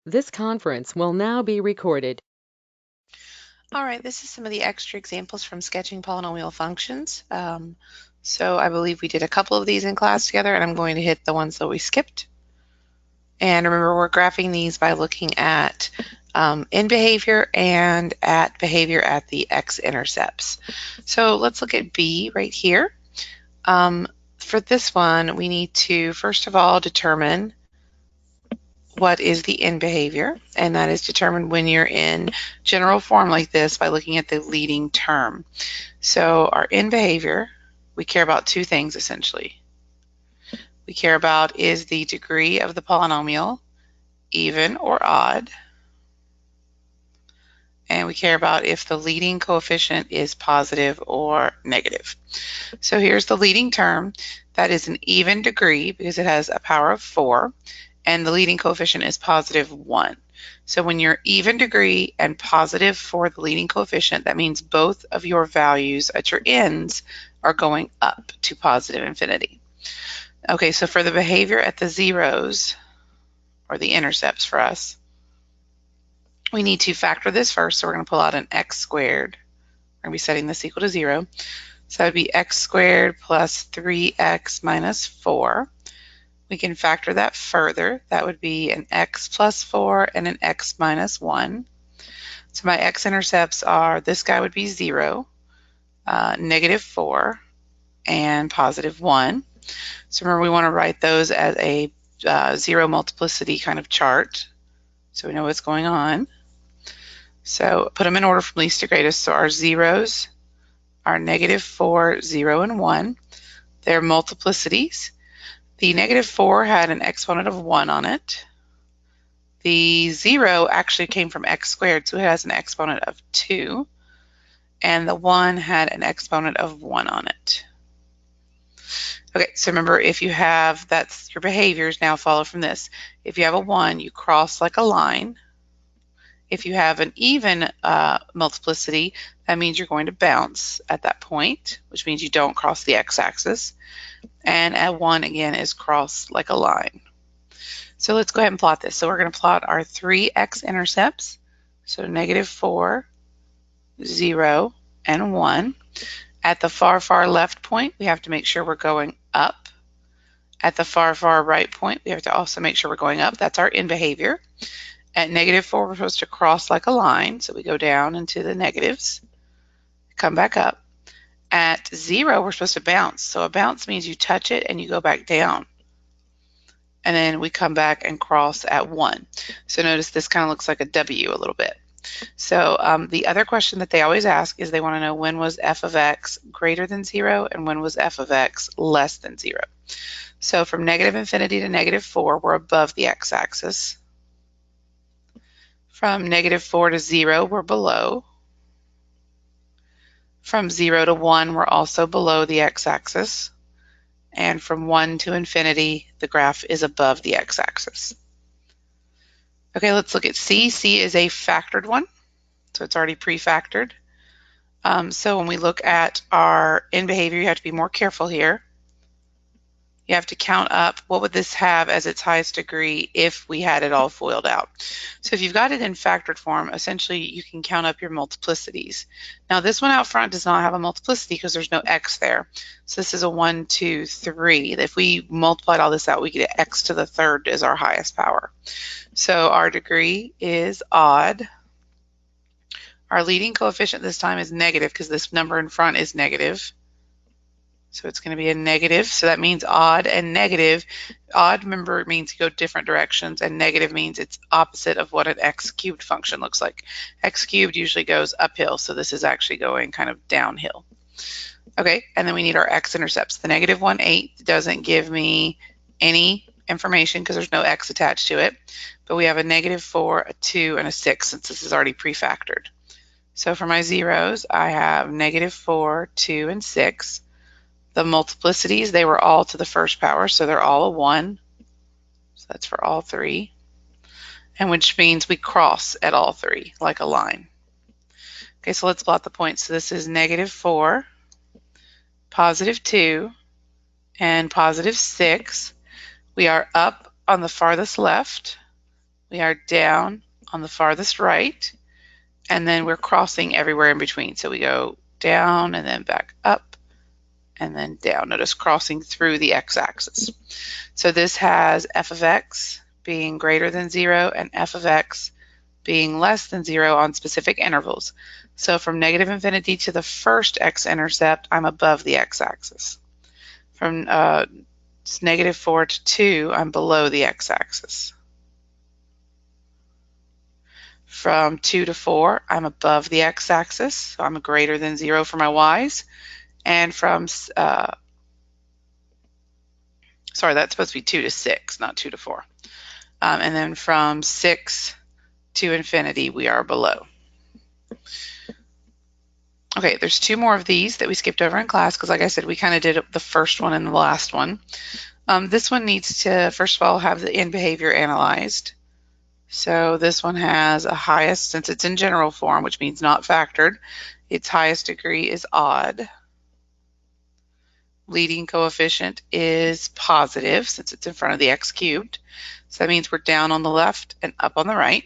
This conference will now be recorded. All right, this is some of the extra examples from sketching polynomial functions. So I believe we did a couple of these in class together, and I'm going to hit the ones that we skipped. And remember, we're graphing these by looking at in behavior and at behavior at the x-intercepts. So let's look at B right here. For this one, we need to, first of all, determine what is the in behavior, and that is determined when you're in general form like this by looking at the leading term. So our in behavior, we care about two things essentially. We care about is the degree of the polynomial even or odd, and we care about if the leading coefficient is positive or negative. So here's the leading term. That is an even degree because it has a power of 4, and the leading coefficient is positive 1. So when you're even degree and positive for the leading coefficient, that means both of your values at your ends are going up to positive infinity. Okay, so for the behavior at the zeros, or the intercepts for us, we need to factor this first. So we're going to pull out an x squared. We're going to be setting this equal to 0. So that would be x squared plus 3x minus 4. We can factor that further. That would be an x plus 4 and an x minus 1. So my x-intercepts are, this guy would be 0, negative 4, and positive 1. So remember, we want to write those as a zero multiplicity kind of chart so we know what's going on. So put them in order from least to greatest. So our zeros are negative 4, 0, and 1. They're multiplicities. The negative 4 had an exponent of 1 on it. The 0 actually came from x squared, so it has an exponent of 2. And the 1 had an exponent of 1 on it. Okay, so remember, if you have, that's your behaviors now follow from this. If you have a 1, you cross like a line. If you have an even multiplicity, that means you're going to bounce at that point, which means you don't cross the x-axis. And a 1, again, is crossed like a line. So let's go ahead and plot this. So we're going to plot our 3 x-intercepts. So negative 4, 0, and 1. At the far, far left point, we have to make sure we're going up. At the far, far right point, we have to also make sure we're going up. That's our in behavior. At negative 4, we're supposed to cross like a line. So we go down into the negatives, come back up. At 0, we're supposed to bounce. So a bounce means you touch it and you go back down. And then we come back and cross at 1. So notice this kind of looks like a W a little bit. So the other question that they always ask is they want to know when was f of x greater than 0 and when was f of x less than 0. So from negative infinity to negative 4, we're above the x-axis. From negative 4 to 0, we're below. From 0 to 1, we're also below the x-axis. And from 1 to infinity, the graph is above the x-axis. Okay, let's look at C. C is a factored one, so it's already pre-factored. So when we look at our in behavior, you have to be more careful here. You have to count up what would this have as its highest degree if we had it all FOILed out. So if you've got it in factored form, essentially you can count up your multiplicities. Now this one out front does not have a multiplicity because there's no x there. So this is a 1, 2, 3. If we multiplied all this out, we get x to the third as our highest power. So our degree is odd. Our leading coefficient this time is negative because this number in front is negative. So it's going to be a negative. So that means odd and negative. Odd, remember, means you go different directions, and negative means it's opposite of what an x cubed function looks like. X cubed usually goes uphill, so this is actually going kind of downhill. Okay, and then we need our x-intercepts. The negative 1, 8 doesn't give me any information because there's no x attached to it, but we have a negative 4, a 2, and a 6 since this is already pre-factored. So for my zeros, I have negative 4, 2, and 6. The multiplicities, they were all to the first power, so they're all a 1. So that's for all 3. And which means we cross at all 3, like a line. Okay, so let's plot the points. So this is negative 4, positive 2, and positive 6. We are up on the farthest left, We are down on the farthest right, and then we're crossing everywhere in between. So we go down and then back up and then down. Notice crossing through the x-axis. So this has f of x being greater than 0 and f of x being less than 0 on specific intervals. So from negative infinity to the first x-intercept, I'm above the x-axis. From negative 4 to 2, I'm below the x-axis. From 2 to 4, I'm above the x-axis, so I'm greater than 0 for my y's. And from, sorry, that's supposed to be 2 to 6, not 2 to 4. And then from 6 to infinity, we are below. Okay, there's 2 more of these that we skipped over in class because, like I said, we kind of did the first one and the last one. This one needs to, first of all, have the end behavior analyzed. So this one has a highest, since it's in general form, which means not factored, its highest degree is odd. Leading coefficient is positive, since it's in front of the x cubed. So that means we're down on the left and up on the right.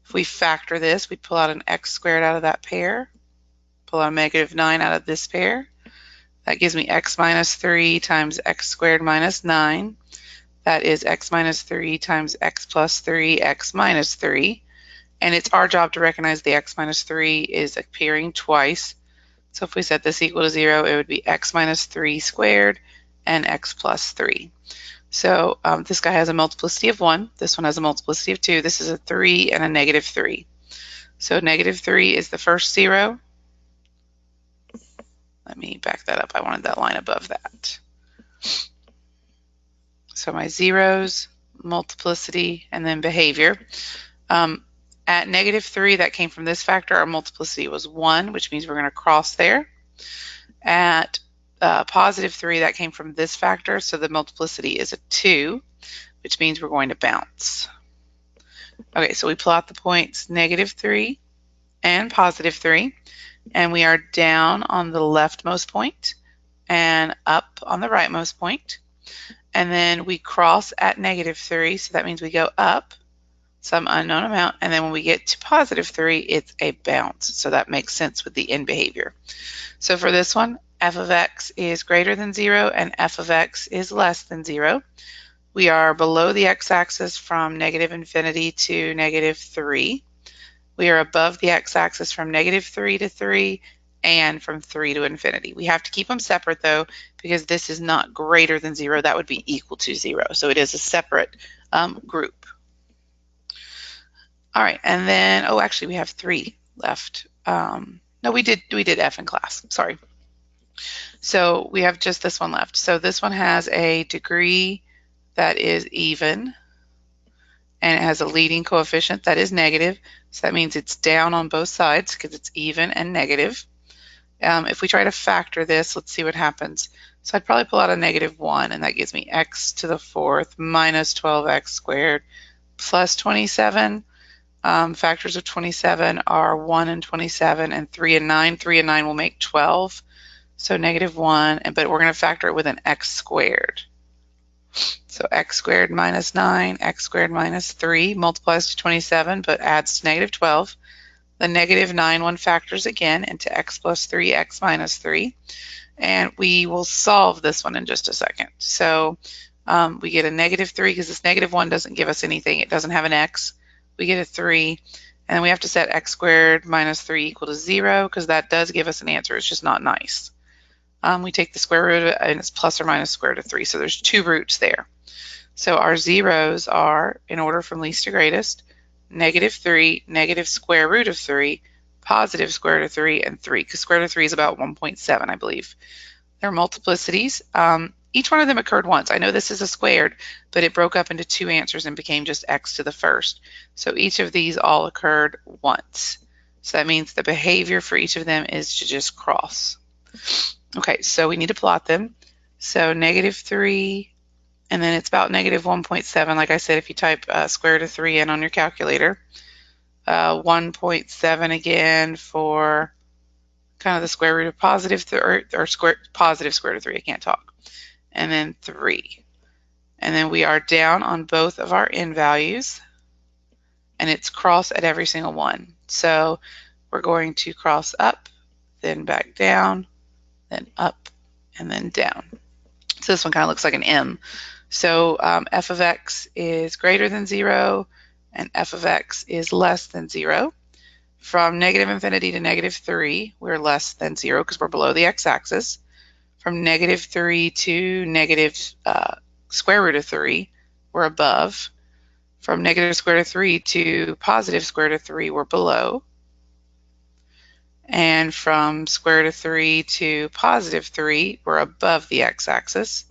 If we factor this, we pull out an x squared out of that pair, pull out a negative 9 out of this pair. That gives me x minus 3 times x squared minus 9. That is x minus 3 times x plus 3, x minus 3. And it's our job to recognize the x minus 3 is appearing twice. So if we set this equal to 0, it would be x minus 3 squared and x plus 3. So this guy has a multiplicity of 1. This one has a multiplicity of 2. This is a 3 and a negative 3. So negative 3 is the first 0. Let me back that up. I wanted that line above that. So my zeros, multiplicity, and then behavior. At negative 3, that came from this factor. Our multiplicity was 1, which means we're going to cross there. At positive 3, that came from this factor, so the multiplicity is a 2, which means we're going to bounce. Okay, so we plot the points negative 3 and positive 3, and we are down on the leftmost point and up on the rightmost point. And then we cross at negative 3, so that means we go up some unknown amount, and then when we get to positive 3, it's a bounce. So that makes sense with the end behavior. So for this one, f of x is greater than 0 and f of x is less than 0. We are below the x-axis from negative infinity to negative 3. We are above the x-axis from negative 3 to 3 and from 3 to infinity. We have to keep them separate though, because this is not greater than 0. That would be equal to 0. So it is a separate group. All right, and then, oh, actually we have 3 left. No, we did f in class, sorry. So we have just this one left. So this one has a degree that is even, and it has a leading coefficient that is negative. So that means it's down on both sides because it's even and negative. If we try to factor this, let's see what happens. So I'd probably pull out a negative 1, and that gives me x to the 4th minus 12x squared plus 27. Factors of 27 are 1 and 27 and 3 and 9. 3 and 9 will make 12. So negative 1, but we're going to factor it with an x squared. So x squared minus 9, x squared minus 3 multiplies to 27 but adds to negative 12. The negative 9 one factors again into x plus 3, x minus 3. And we will solve this one in just a second. So we get a negative 3 because this negative 1 doesn't give us anything. It doesn't have an x. We get a 3. And then we have to set x squared minus 3 equal to 0 because that does give us an answer. It's just not nice. We take the square root of it, and it's plus or minus square root of 3. So there's 2 roots there. So our zeros are, in order from least to greatest, negative 3, negative square root of 3, positive square root of 3, and 3, because square root of 3 is about 1.7, I believe. They're multiplicities. Each one of them occurred once. I know this is a squared, but it broke up into 2 answers and became just x to the first. So each of these all occurred once. So that means the behavior for each of them is to just cross. Okay, so we need to plot them. So negative 3, and then it's about negative 1.7. Like I said, if you type square root of 3 in on your calculator. 1.7 again for kind of the square root of positive, positive square root of 3. I can't talk. And then 3. And then we are down on both of our n values. and it's cross at every single one. So we're going to cross up, then back down, then up, and then down. So this one kind of looks like an M. So f of x is greater than 0, and f of x is less than 0. From negative infinity to negative 3, we're less than 0 because we're below the x-axis. From negative 3 to negative square root of 3, we're above. From negative square root of 3 to positive square root of 3, we're below. And from square root of 3 to positive 3, we're above the x-axis.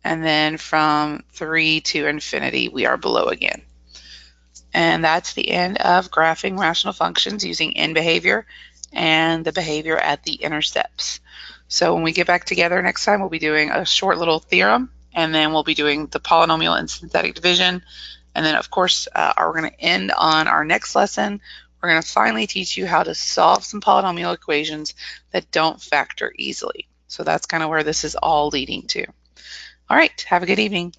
And then from 3 to infinity, we are below again. And that's the end of graphing rational functions using end behavior and the behavior at the intercepts. So when we get back together next time, we'll be doing a short little theorem, and then we'll be doing the polynomial and synthetic division. And then, of course, we're going to end on our next lesson. We're going to finally teach you how to solve some polynomial equations that don't factor easily. So that's kind of where this is all leading to. All right, have a good evening.